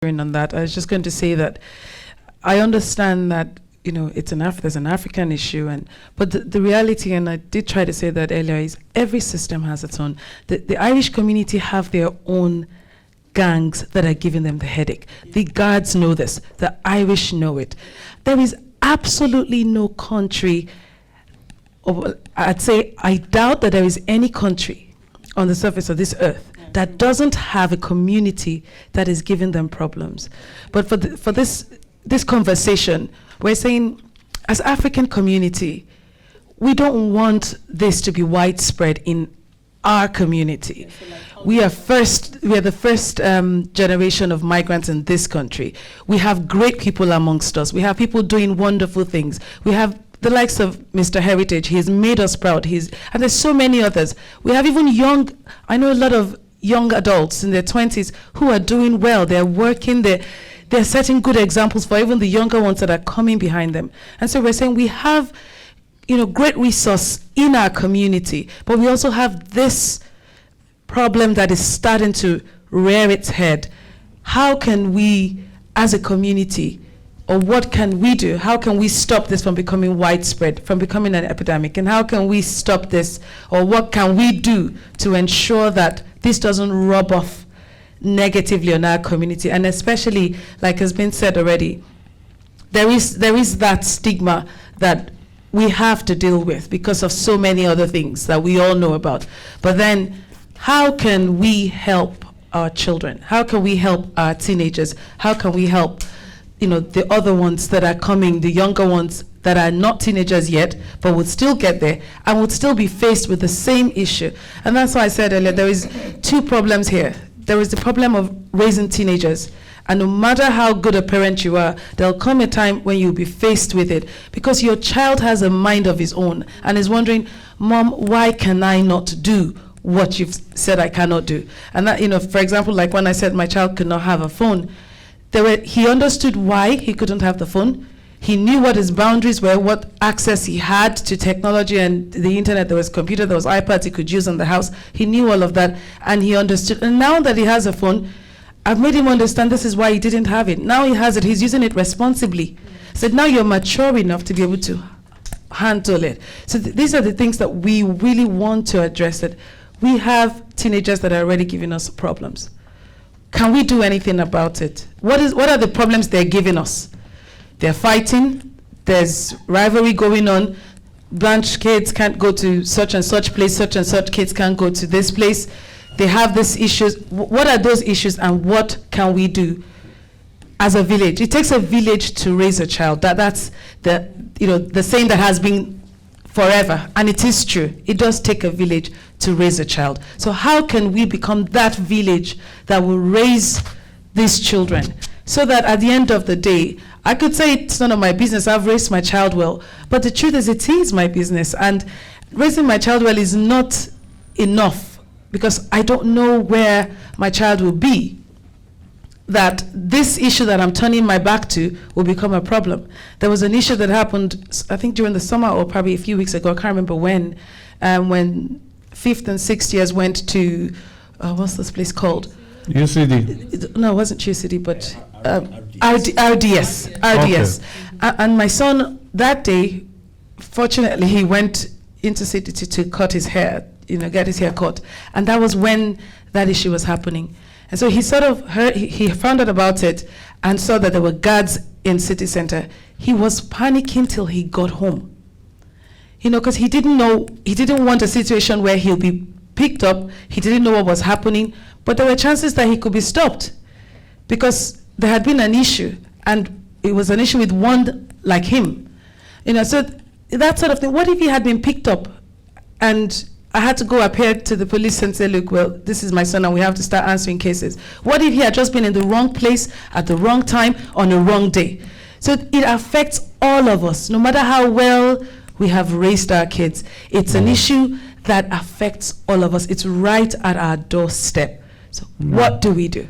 on that. I was just going to say that I understand that it's there's an African issue, but the reality, and I did try to say that earlier, is every system has its own. The Irish community have their own gangs that are giving them the headache. The guards know this. The Irish know it. There is absolutely no country, or I'd say I doubt that there is any country on the surface of this earth that doesn't have a community that is giving them problems. But for this conversation, we're saying, as African community, we don't want this to be widespread in our community. We are the first generation of migrants in this country. We have great people amongst us. We have people doing wonderful things. We have the likes of Mr. Heritage. He has made us proud. And there's so many others. We have even I know a lot of young adults in their 20s who are doing well. They're working, they're setting good examples for even the younger ones that are coming behind them. And so we're saying we have great resource in our community, but we also have this problem that is starting to rear its head. How can we as a community, or what can we do? How can we stop this from becoming widespread, from becoming an epidemic? And how can we stop this, or what can we do to ensure that this doesn't rub off negatively on our community? And especially, like has been said already, there is that stigma that we have to deal with because of so many other things that we all know about. But then, how can we help our children? How can we help our teenagers? How can we help the other ones that are coming, the younger ones that are not teenagers yet, but would still get there and would still be faced with the same issue? And that's why I said earlier, there is two problems here. There is the problem of raising teenagers, and no matter how good a parent you are, there'll come a time when you'll be faced with it, because your child has a mind of his own and is wondering, Mom, why can I not do what you've said I cannot do? And that, for example, like when I said my child could not have a phone, he understood why he couldn't have the phone. He knew what his boundaries were, what access he had to technology and the internet. There was computer, there was iPads he could use in the house. He knew all of that, and he understood. And now that he has a phone, I've made him understand this is why he didn't have it. Now he has it, he's using it responsibly. So now you're mature enough to be able to handle it. So these are the things that we really want to address. That we have teenagers that are already giving us problems. Can we do anything about it? What are the problems they're giving us? They're fighting, there's rivalry going on. Blanche kids can't go to such and such place, such and such kids can't go to this place. They have these issues. What are those issues, and what can we do as a village? It takes a village to raise a child. That's the saying that has been forever, and it is true. It does take a village to raise a child. So how can we become that village that will raise these children, so that at the end of the day, I could say it's none of my business, I've raised my child well, but the truth is it is my business, and raising my child well is not enough, because I don't know where my child will be, that this issue that I'm turning my back to will become a problem. There was an issue that happened, I think during the summer or probably a few weeks ago, I can't remember when 5th and 6th years went to, what's this place called? UCD. No, it wasn't UCD, but RDS. Okay. And my son, that day, fortunately, he went into city to cut his hair, get his hair cut. And that was when that issue was happening. And so he sort of he found out about it and saw that there were guards in city center. He was panicking till he got home. Because he didn't want a situation where he'll be picked up. He didn't know what was happening, but there were chances that he could be stopped, because there had been an issue, and it was an issue with one like him. So that sort of thing. What if he had been picked up and I had to go appear to the police and say, look, well, this is my son and we have to start answering cases? What if he had just been in the wrong place at the wrong time on the wrong day? So it affects all of us, no matter how well we have raised our kids. It's an issue that affects all of us. It's right at our doorstep. So what do we do?